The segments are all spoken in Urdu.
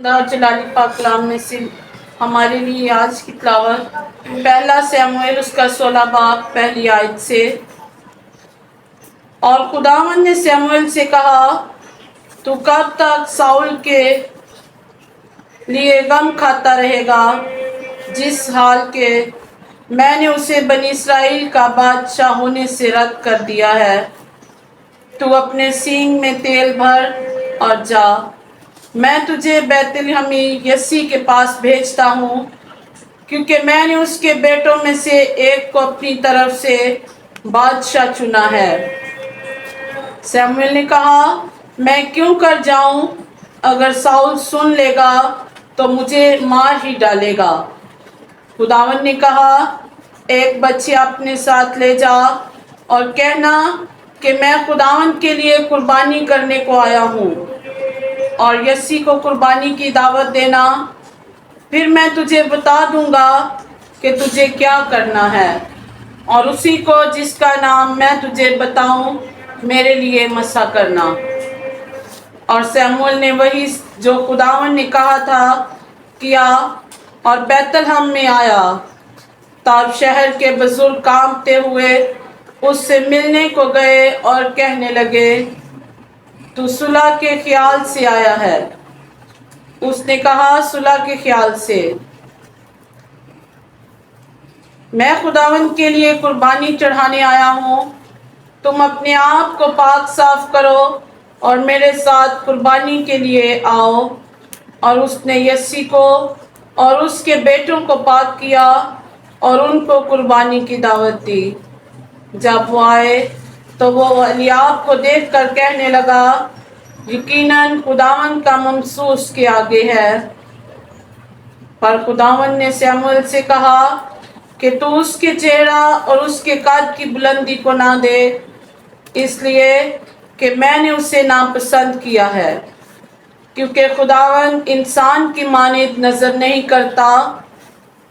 جلالی پاک کلام میں سے ہمارے لیے آج کی تلاوت پہلا سموئیل اس کا 16 باب پہلی آیت سے۔ اور خداوند نے سموئیل سے کہا، تو کب تک ساؤل کے لیے غم کھاتا رہے گا، جس حال کے میں نے اسے بنی اسرائیل کا بادشاہ ہونے سے رد کر دیا ہے۔ تو اپنے سینگ میں تیل بھر اور جا، میں تجھے بیت لحمی یسی کے پاس بھیجتا ہوں، کیونکہ میں نے اس کے بیٹوں میں سے ایک کو اپنی طرف سے بادشاہ چنا ہے۔ سموئیل نے کہا، میں کیوں کر جاؤں؟ اگر ساؤل سن لے گا تو مجھے مار ہی ڈالے گا۔ خداوند نے کہا، ایک بچہ اپنے ساتھ لے جا اور کہنا کہ میں خداوند کے لیے قربانی کرنے کو آیا ہوں، اور یسی کو قربانی کی دعوت دینا، پھر میں تجھے بتا دوں گا کہ تجھے کیا کرنا ہے، اور اسی کو جس کا نام میں تجھے بتاؤں میرے لیے مسح کرنا۔ اور سموئیل نے وہی جو خداوند نے کہا تھا کیا، اور بیت لحم میں آیا۔ تب شہر کے بزرگ کانپتے ہوئے اس سے ملنے کو گئے اور کہنے لگے، تو صلح کے خیال سے آیا ہے؟ اس نے کہا، صلح کے خیال سے۔ میں خداوند کے لیے قربانی چڑھانے آیا ہوں، تم اپنے آپ کو پاک صاف کرو اور میرے ساتھ قربانی کے لیے آؤ۔ اور اس نے یسی کو اور اس کے بیٹوں کو پاک کیا اور ان کو قربانی کی دعوت دی۔ جب وہ آئے تو وہ الیاب کو دیکھ کر کہنے لگا، یقیناً خداوند کا ممسوح اس کے آگے ہے۔ پر خداوند نے سموئیل سے کہا کہ تو اس کے چہرہ اور اس کے قد کی بلندی کو نہ دیکھ، اس لیے کہ میں نے اسے ناپسند کیا ہے، کیونکہ خداوند انسان کی مانند نظر نہیں کرتا،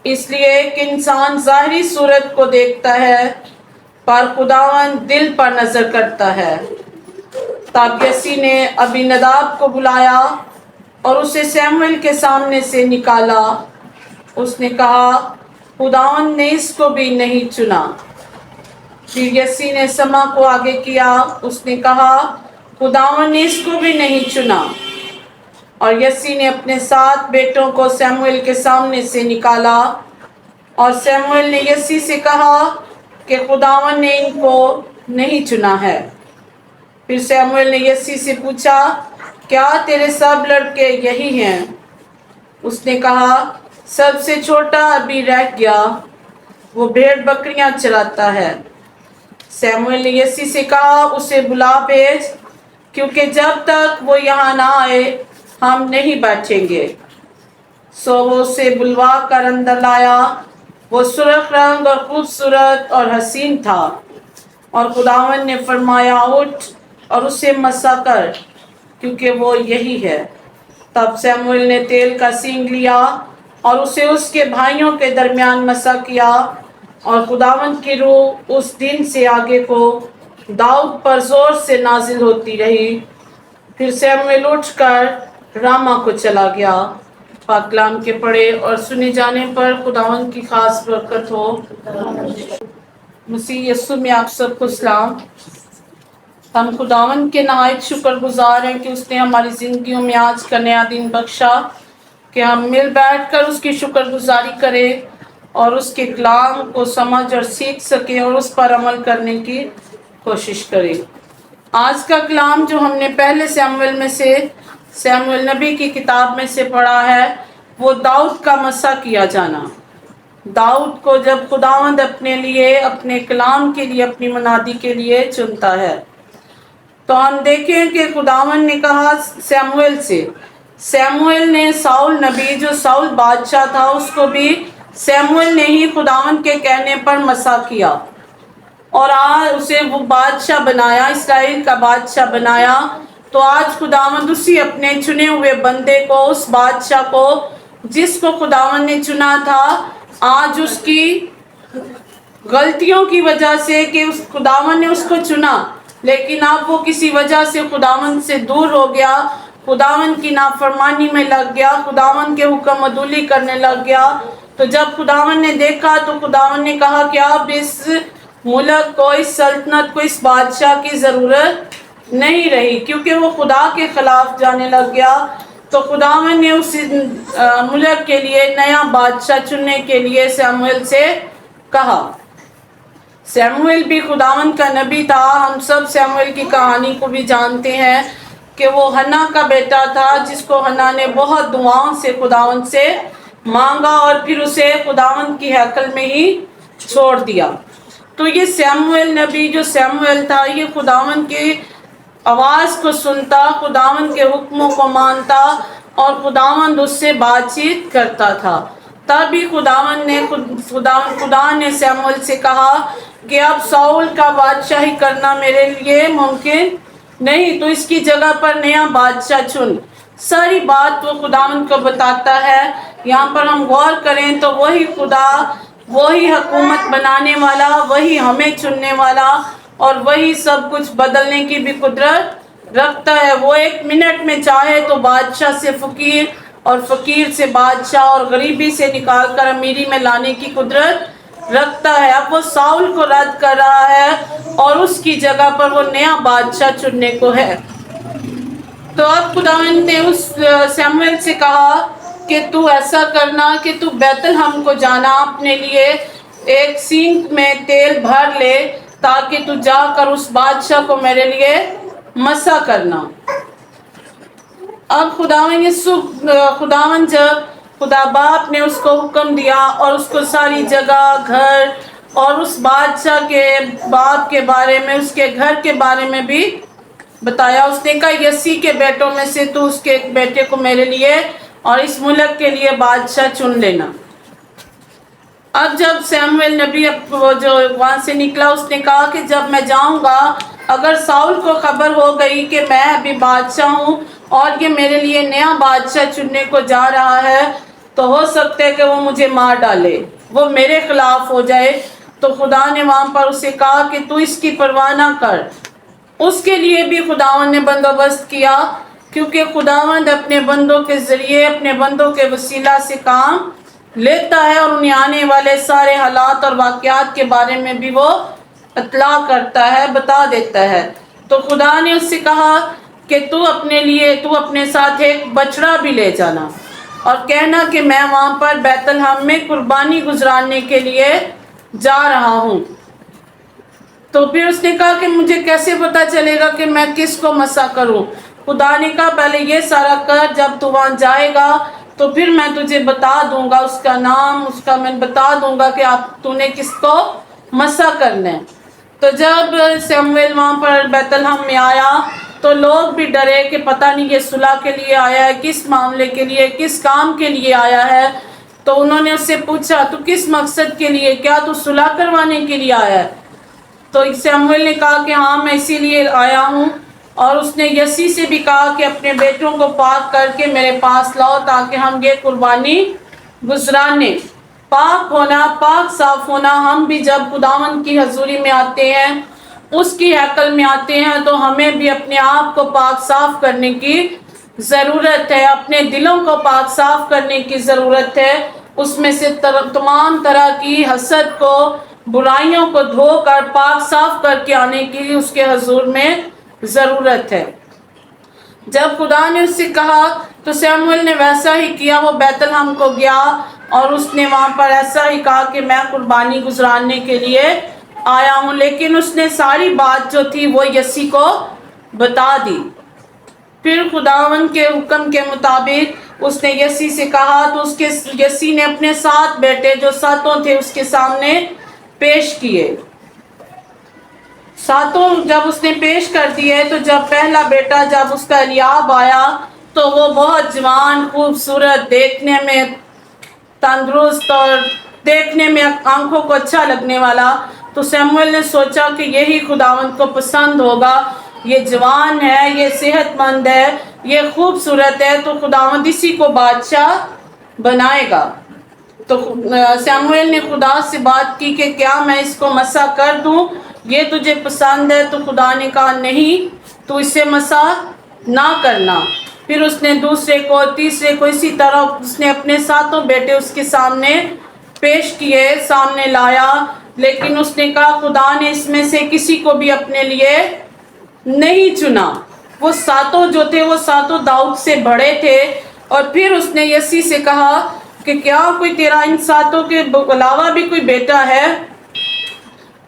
اس لیے کہ انسان ظاہری صورت کو دیکھتا ہے، پر خداوند دل پر نظر کرتا ہے۔ تب یسی نے ابیناداب کو بلایا اور اسے سموئیل کے سامنے سے نکالا۔ اس نے کہا، خداوند نے اس کو بھی نہیں چنا۔ پھر یسی نے سما کو آگے کیا، اس نے کہا، خداوند نے اس کو بھی نہیں چنا۔ اور یسی نے اپنے 7 بیٹوں کو سموئیل کے سامنے سے نکالا، اور سموئیل نے یسی سے کہا کہ خداوند نے ان کو نہیں چنا ہے۔ پھر سموئیل نے یسی سے پوچھا، کیا تیرے سب لڑکے یہی ہیں؟ اس نے کہا، سب سے چھوٹا ابھی رہ گیا، وہ بھیڑ بکریاں چراتا ہے۔ سموئیل نے یسی سے کہا، اسے بلا بھیج، کیونکہ جب تک وہ یہاں نہ آئے ہم نہیں بیٹھیں گے۔ سو وہ اسے بلوا کر اندر لایا۔ وہ سرخ رنگ اور خوبصورت اور حسین تھا، اور خداوند نے فرمایا، اٹھ اور اسے مسح کر، کیونکہ وہ یہی ہے۔ تب سموئیل نے تیل کا سینگ لیا اور اسے اس کے بھائیوں کے درمیان مسح کیا، اور خداوند کی روح اس دن سے آگے کو داؤد پر زور سے نازل ہوتی رہی۔ پھر سموئیل اٹھ کر راما کو چلا گیا۔ پاک کلام کے پڑھے اور سنے جانے پر خداوند کی خاص برکت ہو۔ مسیح یسوع میں آپ سب کو سلام۔ ہم خداوند کے نہایت شکر گزار ہیں کہ اس نے ہماری زندگیوں میں آج کا نیا دن بخشا، کہ ہم مل بیٹھ کر اس کی شکر گزاری کریں اور اس کے کلام کو سمجھ اور سیکھ سکیں اور اس پر عمل کرنے کی کوشش کریں۔ آج کا کلام جو ہم نے پہلے سموئیل میں سے، سموئیل نبی کی کتاب میں سے پڑھا ہے، وہ داؤد کا مسح کیا جانا۔ داؤد کو جب خداوند اپنے لیے، اپنے کلام کے لیے، اپنی منادی کے لیے چنتا ہے، تو ہم دیکھیں کہ خداوند نے کہا سموئیل سے، سموئیل نے ساؤل نبی جو ساؤل بادشاہ تھا اس کو بھی سموئیل نے ہی خداوند کے کہنے پر مسح کیا، اور آج اسے وہ بادشاہ بنایا، اسرائیل کا بادشاہ بنایا۔ تو آج خداوند اسی اپنے چنے ہوئے بندے کو، اس بادشاہ کو جس کو خداوند نے چنا تھا، آج اس کی غلطیوں کی وجہ سے کہ اس خداوند نے اس کو چنا، لیکن اب وہ کسی وجہ سے خداوند سے دور ہو گیا، خداوند کی نافرمانی میں لگ گیا، خداوند کے حکم عدولی کرنے لگ گیا۔ تو جب خداوند نے دیکھا تو خداوند نے کہا کہ اب اس ملک کو، اس سلطنت کو، اس بادشاہ کی ضرورت نہیں رہی، کیونکہ وہ خدا کے خلاف جانے لگ گیا۔ تو خداوند نے اس ملک کے لیے نیا بادشاہ چننے کے لیے سیموئیل سے کہا۔ سیموئیل بھی خداوند کا نبی تھا۔ ہم سب سیموئیل کی کہانی کو بھی جانتے ہیں کہ وہ حنا کا بیٹا تھا، جس کو حنا نے بہت دعاؤں سے خداوند سے مانگا اور پھر اسے خداوند کی ہیکل میں ہی چھوڑ دیا۔ تو یہ سیموئیل نبی جو سیموئیل تھا، یہ خداوند کی آواز کو سنتا، خداوند کے حکموں کو مانتا اور خداوند اس سے بات چیت کرتا تھا۔ تبھی خدا نے سیموئیل سے کہا کہ اب ساؤل کا بادشاہی کرنا میرے لیے ممکن نہیں، تو اس کی جگہ پر نیا بادشاہ چن۔ ساری بات وہ خداوند کو بتاتا ہے۔ یہاں پر ہم غور کریں تو وہی خدا، وہی حکومت بنانے والا، وہی ہمیں چننے والا اور وہی سب کچھ بدلنے کی بھی قدرت رکھتا ہے۔ وہ 1 منٹ میں چاہے تو بادشاہ سے فقیر اور فقیر سے بادشاہ اور غریبی سے نکال کر امیری میں لانے کی قدرت رکھتا ہے۔ اب وہ ساؤل کو رد کر رہا ہے اور اس کی جگہ پر وہ نیا بادشاہ چننے کو ہے۔ تو اب خداوند نے اس سیموئیل سے کہا کہ تو ایسا کرنا کہ تو بیت لحم کو جانا، اپنے لیے ایک سینک میں تیل بھر لے تاکہ تو جا کر اس بادشاہ کو میرے لیے مسا کرنا۔ اب خداوند جب خدا باپ نے اس کو حکم دیا اور اس کو ساری جگہ، گھر اور اس بادشاہ کے باپ کے بارے میں، اس کے گھر کے بارے میں بھی بتایا۔ اس نے کہا یسی کے بیٹوں میں سے تو اس کے ایک بیٹے کو میرے لیے اور اس ملک کے لیے بادشاہ چن لینا۔ اب جب سیموئیل نبی جو وہاں سے نکلا، اس نے کہا کہ جب میں جاؤں گا، اگر ساؤل کو خبر ہو گئی کہ میں ابھی بادشاہ ہوں اور یہ میرے لیے نیا بادشاہ چننے کو جا رہا ہے، تو ہو سکتا ہے کہ وہ مجھے مار ڈالے، وہ میرے خلاف ہو جائے۔ تو خدا نے وہاں پر اسے کہا کہ تو اس کی پرواہ نہ کر۔ اس کے لیے بھی خداوند نے بندوبست کیا، کیونکہ خداوند اپنے بندوں کے ذریعے، اپنے بندوں کے وسیلہ سے کام لیتا ہے اور انہیں آنے والے سارے حالات اور واقعات کے بارے میں بھی وہ اطلاع کرتا ہے، بتا دیتا ہے۔ تو خدا نے اس سے کہا کہ تو اپنے ساتھ ایک بچڑا بھی لے جانا اور کہنا کہ میں وہاں پر بیت لحم میں قربانی گزارنے کے لیے جا رہا ہوں۔ تو پھر اس نے کہا کہ مجھے کیسے پتا چلے گا کہ میں کس کو مسا کروں؟ خدا نے کہا پہلے یہ سارا کر، جب تو وہاں جائے گا تو پھر میں تجھے بتا دوں گا اس کا نام، میں بتا دوں گا کہ تو نے کس کو مسا کرنا ہے۔ تو جب سیموئیل وہاں پر بیت لحم میں آیا تو لوگ بھی ڈرے کہ پتہ نہیں یہ صلح کے لیے آیا ہے، کس معاملے کے لیے، کس کام کے لیے آیا ہے۔ تو انہوں نے اس سے پوچھا تو کس مقصد کے لیے، کیا تو صلح کروانے کے لیے آیا ہے؟ تو سیموئیل نے کہا کہ ہاں میں اسی لیے آیا ہوں، اور اس نے یسی سے بھی کہا کہ اپنے بیٹوں کو پاک کر کے میرے پاس لاؤ تاکہ ہم یہ قربانی گزرانے۔ پاک ہونا، پاک صاف ہونا، ہم بھی جب خداوند کی حضوری میں آتے ہیں، اس کی ہیکل میں آتے ہیں، تو ہمیں بھی اپنے آپ کو پاک صاف کرنے کی ضرورت ہے، اپنے دلوں کو پاک صاف کرنے کی ضرورت ہے، اس میں سے تمام طرح کی حسد کو، برائیوں کو دھو کر پاک صاف کر کے آنے کی اس کے حضور میں ضرورت ہے۔ جب خدا نے اس سے کہا تو سیموئیل نے ویسا ہی کیا، وہ بیت لحم کو گیا اور اس نے وہاں پر ایسا ہی کہا کہ میں قربانی گزارنے کے لیے آیا ہوں، لیکن اس نے ساری بات جو تھی وہ یسی کو بتا دی۔ پھر خداوند کے حکم کے مطابق اس نے یسی سے کہا تو یسی نے اپنے 7 بیٹے جو 7 تھے اس کے سامنے پیش کیے۔ 7 جب اس نے پیش کر دیے تو جب پہلا بیٹا جب اس کا الیاب آیا تو وہ بہت جوان، خوبصورت، دیکھنے میں تندرست اور دیکھنے میں آنکھوں کو اچھا لگنے والا، تو سیموئیل نے سوچا کہ یہی خداوند کو پسند ہوگا، یہ جوان ہے، یہ صحت مند ہے، یہ خوبصورت ہے، تو خداوند اسی کو بادشاہ بنائے گا۔ تو سیموئیل نے خدا سے بات کی کہ کیا میں اس کو مسا کر دوں، یہ تجھے پسند ہے؟ تو خدا نے کہا نہیں، تو اسے مسا نہ کرنا، پھر اس نے دوسرے کو تیسرے کو اسی طرح اس نے اپنے 7 بیٹے اس کے سامنے پیش کیے، سامنے لایا، لیکن اس نے کہا خدا نے اس میں سے کسی کو بھی اپنے لیے نہیں چنا۔ وہ 7 جو تھے وہ 7 داؤد سے بڑے تھے۔ اور پھر اس نے یسی سے کہا کہ کیا کوئی تیرا ان 7 کے علاوہ بھی کوئی بیٹا ہے؟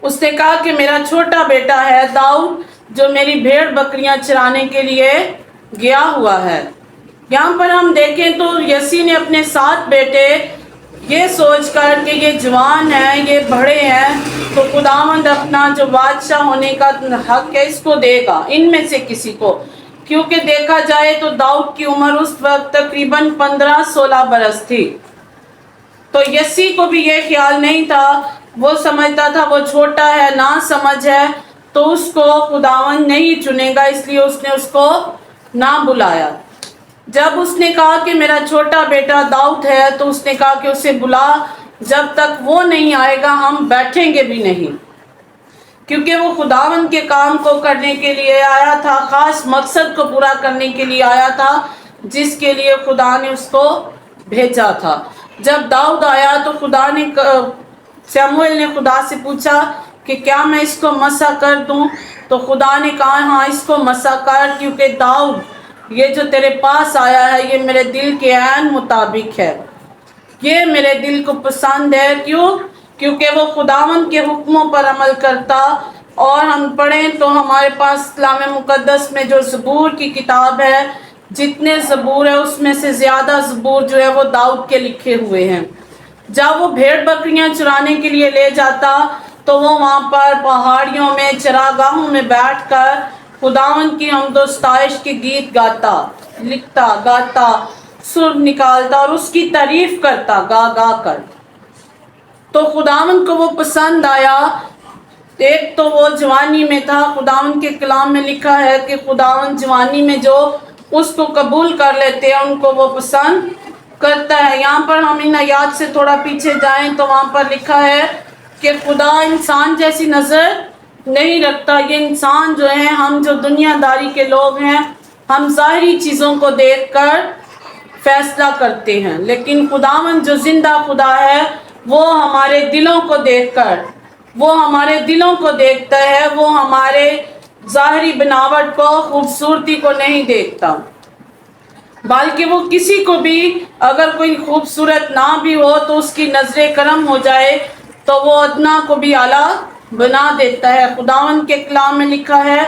اس نے کہا کہ میرا چھوٹا بیٹا ہے داؤد جو میری بھیڑ بکریاں چرانے کے لیے گیا ہوا ہے۔ یہاں پر ہم دیکھیں تو یسی نے اپنے 7 بیٹے یہ سوچ کر کہ یہ جوان ہیں، یہ بڑے ہیں، تو خداوند اپنا جو بادشاہ ہونے کا حق ہے اس کو دے گا، ان میں سے کسی کو۔ کیونکہ دیکھا جائے تو داؤد کی عمر اس وقت تقریباً 15-16 برس تھی۔ تو یسی کو بھی یہ خیال نہیں تھا، وہ سمجھتا تھا وہ چھوٹا ہے، نا سمجھ ہے، تو اس کو خداوند نہیں چنے گا، اس لیے اس نے اس کو نہ بلایا۔ جب اس نے کہا کہ میرا چھوٹا بیٹا داؤد ہے تو اس نے کہا کہ اسے بلا، جب تک وہ نہیں آئے گا ہم بیٹھیں گے بھی نہیں، کیونکہ وہ خداوند کے کام کو کرنے کے لیے آیا تھا، خاص مقصد کو پورا کرنے کے لیے آیا تھا جس کے لیے خدا نے اس کو بھیجا تھا۔ جب داؤد آیا تو سموئیل نے خدا سے پوچھا کہ کیا میں اس کو مسح کر دوں؟ تو خدا نے کہا ہاں اس کو مسح کر، کیونکہ داؤد یہ جو تیرے پاس آیا ہے یہ میرے دل کے عین مطابق ہے، یہ میرے دل کو پسند ہے۔ کیونکہ وہ خداوند کے حکموں پر عمل کرتا۔ اور ہم پڑھیں تو ہمارے پاس کلام مقدس میں جو زبور کی کتاب ہے، جتنے زبور ہے اس میں سے زیادہ زبور جو ہے وہ داؤد کے لکھے ہوئے ہیں۔ جب وہ بھیڑ بکریاں چرانے کے لیے لے جاتا تو وہ وہاں پر پہاڑیوں میں چراگاہوں میں بیٹھ کر خداوند کی حمد و ستائش کے گیت گاتا، لکھتا، گاتا، سر نکالتا اور اس کی تعریف کرتا گا گا کر۔ تو خداوند کو وہ پسند آیا۔ ایک تو وہ جوانی میں تھا، خداوند کے کلام میں لکھا ہے کہ خداوند جوانی میں جو اس کو قبول کر لیتے ہیں ان کو وہ پسند کرتا ہے۔ یہاں پر ہم ان آیات سے تھوڑا پیچھے جائیں تو وہاں پر لکھا ہے کہ خدا انسان جیسی نظر نہیں رکھتا۔ یہ انسان جو ہیں، ہم جو دنیا داری کے لوگ ہیں، ہم ظاہری چیزوں کو دیکھ کر فیصلہ کرتے ہیں، لیکن خداوند جو زندہ خدا ہے وہ ہمارے دلوں کو دیکھ کر، وہ ہمارے دلوں کو دیکھتا ہے، وہ ہمارے ظاہری بناوٹ کو، خوبصورتی کو نہیں دیکھتا، بلکہ وہ کسی کو بھی اگر کوئی خوبصورت نہ بھی ہو تو اس کی نظر کرم ہو جائے تو وہ ادنا کو بھی اعلیٰ بنا دیتا ہے۔ خداوند کے کلام میں لکھا ہے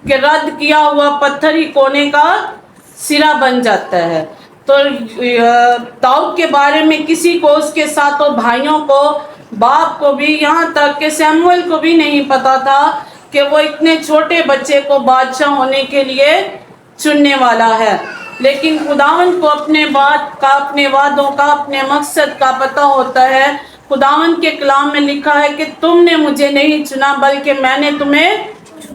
کہ رد کیا ہوا پتھر ہی کونے کا سرا بن جاتا ہے۔ تو داؤد کے بارے میں کسی کو، اس کے 7 بھائیوں کو، باپ کو بھی، یہاں تک کہ سموئیل کو بھی نہیں پتا تھا کہ وہ اتنے چھوٹے بچے کو بادشاہ ہونے کے لیے چننے والا ہے۔ لیکن خداوند کو اپنے بات کا، اپنے وعدوں کا، اپنے مقصد کا پتہ ہوتا ہے۔ خداوند کے کلام میں لکھا ہے کہ تم نے مجھے نہیں چنا بلکہ میں نے تمہیں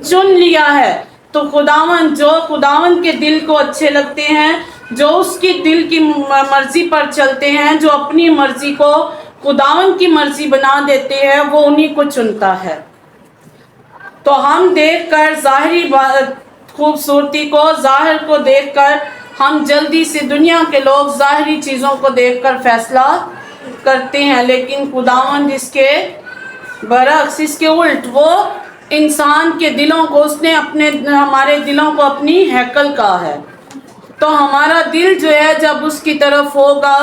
چن لیا ہے۔ تو خداوند کے دل کو اچھے لگتے ہیں، جو اس کی دل کی مرضی پر چلتے ہیں، جو اپنی مرضی کو خداوند کی مرضی بنا دیتے ہیں، وہ انہی کو چنتا ہے۔ تو ہم دیکھ کر ظاہری خوبصورتی کو، ظاہر کو دیکھ کر ہم جلدی سے، دنیا کے لوگ ظاہری چیزوں کو دیکھ کر فیصلہ کرتے ہیں، لیکن خداوند اس کے برعکس، اس کے الٹ، وہ انسان کے دلوں کو، اس نے ہمارے دلوں کو اپنی ہیکل کہا ہے۔ تو ہمارا دل جو ہے جب اس کی طرف ہوگا،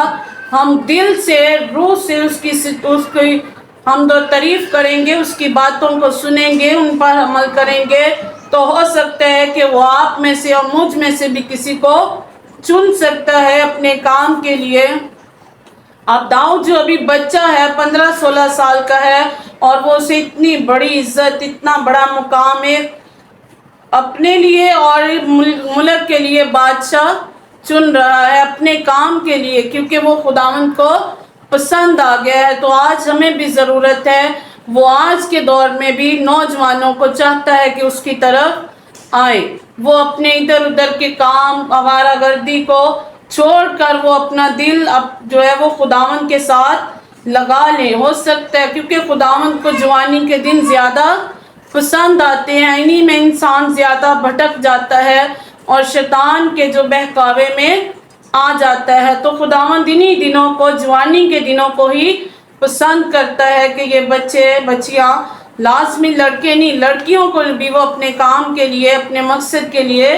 ہم دل سے، روح سے اس کی حمد و تعریف کریں گے، اس کی باتوں کو سنیں گے، ان پر عمل کریں گے، تو ہو سکتا ہے کہ وہ آپ میں سے اور مجھ میں سے بھی کسی کو چن سکتا ہے اپنے کام کے لیے۔ اب داؤد جو ابھی بچہ ہے، 15-16 سال کا ہے، اور وہ اسے اتنی بڑی عزت، اتنا بڑا مقام ایک اپنے لیے اور ملک کے لیے بادشاہ چن رہا ہے اپنے کام کے لیے، کیونکہ وہ خداوند کو پسند آ گیا ہے۔ تو آج ہمیں بھی ضرورت ہے، وہ آج کے دور میں بھی نوجوانوں کو چاہتا ہے کہ اس کی طرف آئیں، وہ اپنے ادھر ادھر کے کام، آوارہ گردی کو چھوڑ کر وہ اپنا دل جو ہے وہ خداوند کے ساتھ لگا لیں۔ ہو سکتا ہے کیونکہ خداوند کو جوانی کے دن زیادہ پسند آتے ہیں، انہی میں انسان زیادہ بھٹک جاتا ہے۔ اور شیطان کے جو بہکاوے میں آ جاتا ہے۔ تو خداوند انہی دنوں کو، جوانی کے دنوں کو ہی پسند کرتا ہے کہ یہ بچے بچیاں، لازمی لڑکے نہیں، لڑکیوں کو بھی وہ اپنے کام کے لیے، اپنے مقصد کے لیے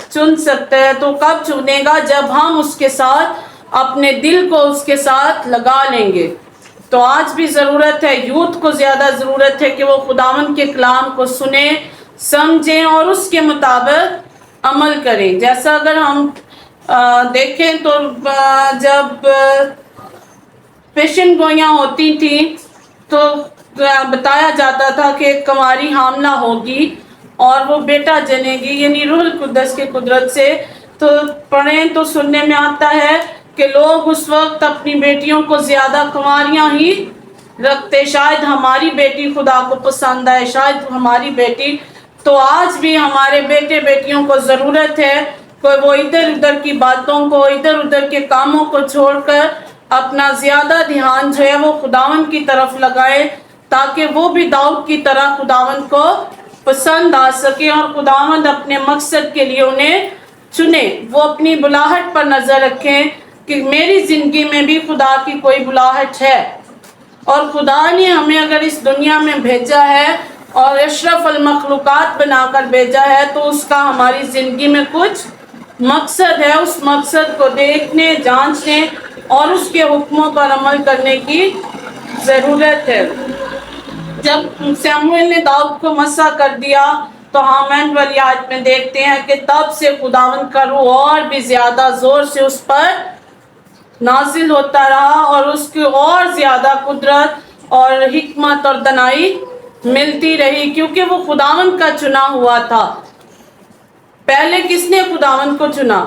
چن سکتا ہے۔ تو کب چنے گا؟ جب ہم اس کے ساتھ اپنے دل کو اس کے ساتھ لگا لیں گے۔ تو آج بھی ضرورت ہے، یوتھ کو زیادہ ضرورت ہے کہ وہ خداوند کے کلام کو سنیں، سمجھیں اور اس کے مطابق عمل کریں۔ جیسا اگر ہم دیکھیں تو جب پیشن گوئیاں ہوتی تھیں تو بتایا جاتا تھا کہ ایک کنواری حاملہ ہوگی اور وہ بیٹا جنے گی، یعنی روح القدس کی قدرت سے۔ تو پڑھیں تو سننے میں آتا ہے کہ لوگ اس وقت اپنی بیٹیوں کو زیادہ کنواریاں ہی رکھتے، شاید ہماری بیٹی خدا کو پسند آئے، شاید ہماری بیٹی۔ تو آج بھی ہمارے بیٹے بیٹیوں کو ضرورت ہے کہ وہ ادھر ادھر کی باتوں کو، ادھر ادھر کے کاموں کو چھوڑ کر اپنا زیادہ دھیان جو ہے وہ خداوند کی طرف لگائے، تاکہ وہ بھی داؤد کی طرح خداوند کو پسند آ سکے اور خداوند اپنے مقصد کے لیے انہیں چنے۔ وہ اپنی بلاہٹ پر نظر رکھیں کہ میری زندگی میں بھی خدا کی کوئی بلاہٹ ہے، اور خدا نے ہمیں اگر اس دنیا میں بھیجا ہے اور اشرف المخلوقات بنا کر بھیجا ہے تو اس کا ہماری زندگی میں کچھ مقصد ہے۔ اس مقصد کو دیکھنے، جانچنے اور اس کے حکموں پر عمل کرنے کی ضرورت ہے۔ جب سموئیل نے داؤد کو مسح کر دیا تو حامد والی آیت میں دیکھتے ہیں کہ تب سے خداوند کا روح اور بھی زیادہ زور سے اس پر نازل ہوتا رہا اور اس کی اور زیادہ قدرت اور حکمت اور دانائی ملتی رہی، کیونکہ وہ خداوند کا چنا ہوا تھا۔ پہلے کس نے خداوند کو چنا؟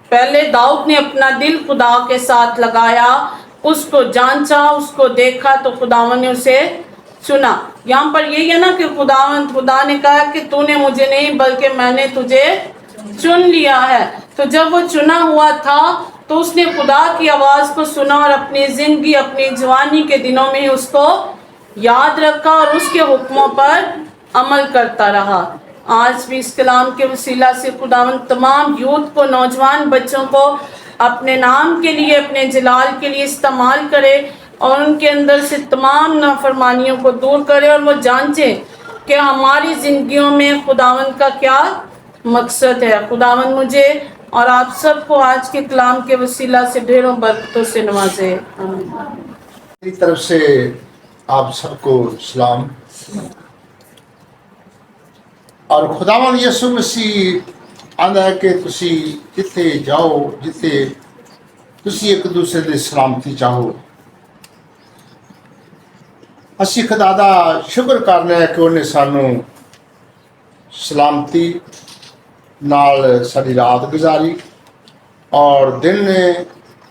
پہلے داؤد نے اپنا دل خدا کے ساتھ لگایا، اس کو جانچا، اس کو دیکھا تو خداوند نے اسے چنا۔ یہاں پر یہی ہے نا کہ خدا نے کہا کہ تو نے مجھے نہیں بلکہ میں نے تجھے چن لیا ہے۔ تو جب وہ چنا ہوا تھا تو اس نے خدا کی آواز کو سنا اور اپنی زندگی، اپنی جوانی کے دنوں میں اس کو یاد رکھا اور اس کے حکموں پر عمل کرتا رہا۔ آج بھی اس کلام کے وسیلہ سے خداوند تمام یوتھ کو، نوجوان بچوں کو اپنے نام کے لیے، اپنے جلال کے لیے استعمال کرے اور ان کے اندر سے تمام نافرمانیوں کو دور کرے اور وہ جانچیں کہ ہماری زندگیوں میں خداوند کا کیا مقصد ہے۔ خداوند مجھے اور آپ سب کو آج کے کلام کے وسیلہ سے ڈھیروں برکتوں سے نوازے۔ میری طرف سے آپ سب کو سلام، اور خداوند یسوع مسیح آندا ہے کہ تسی جتھے جاؤ، جتھے تسی ایک دوسرے دی سلامتی چاہو۔ اسی خدا دا شکر کرنا ہے کہ انہیں سانو سلامتی نال ساری رات گزاری اور دن نے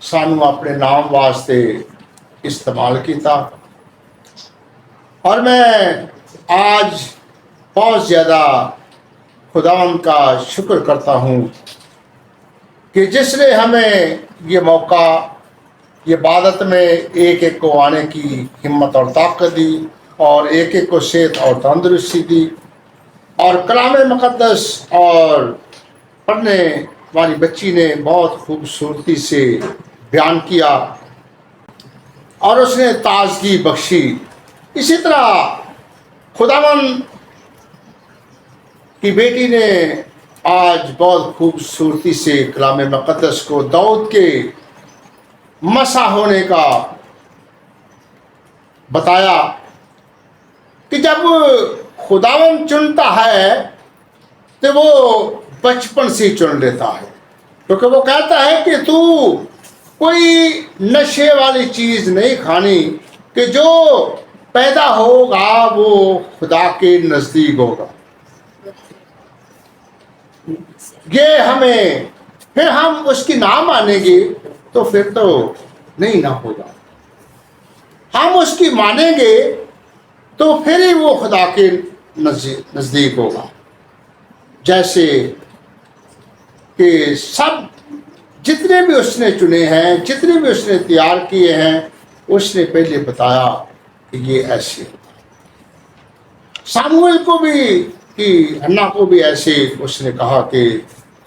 سانو اپنے نام واسطے استعمال کیتا۔ اور میں آج بہت زیادہ خداوند کا شکر کرتا ہوں کہ جس نے ہمیں یہ موقع، یہ عبادت میں ایک ایک کو آنے کی ہمت اور طاقت دی اور ایک ایک کو صحت اور تندرستی دی، اور کلام مقدس اور پڑھنے والی بچی نے بہت خوبصورتی سے بیان کیا اور اس نے تازگی بخشی۔ اسی طرح خداوند کی بیٹی نے آج بہت خوبصورتی سے کلام مقدس کو داؤد کے مسح ہونے کا بتایا کہ جب خداوند چنتا ہے تو وہ بچپن سے چن لیتا ہے، کیونکہ وہ کہتا ہے کہ تو کوئی نشے والی چیز نہیں کھانی، کہ جو پیدا ہوگا وہ خدا کے نزدیک ہوگا۔ یہ ہمیں پھر ہم اس کی نہ مانیں گے تو پھر تو نہیں نہ ہوگا، ہم اس کی مانیں گے تو پھر ہی وہ خدا کے نزدیک ہوگا۔ جیسے کہ سب جتنے بھی اس نے چنے ہیں، جتنے بھی اس نے تیار کیے ہیں، اس نے پہلے بتایا کہ یہ ایسے ساموئیل کو بھی، کہ ہنا کو بھی ایسے اس نے کہا کہ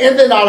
ਇਹਦੇ ਨਾਲ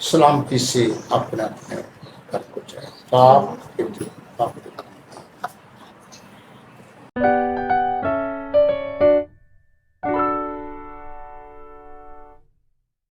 سلامتی سے اپنے اپنے گھر کو جائیں. باپ بیٹے باپ بیٹے.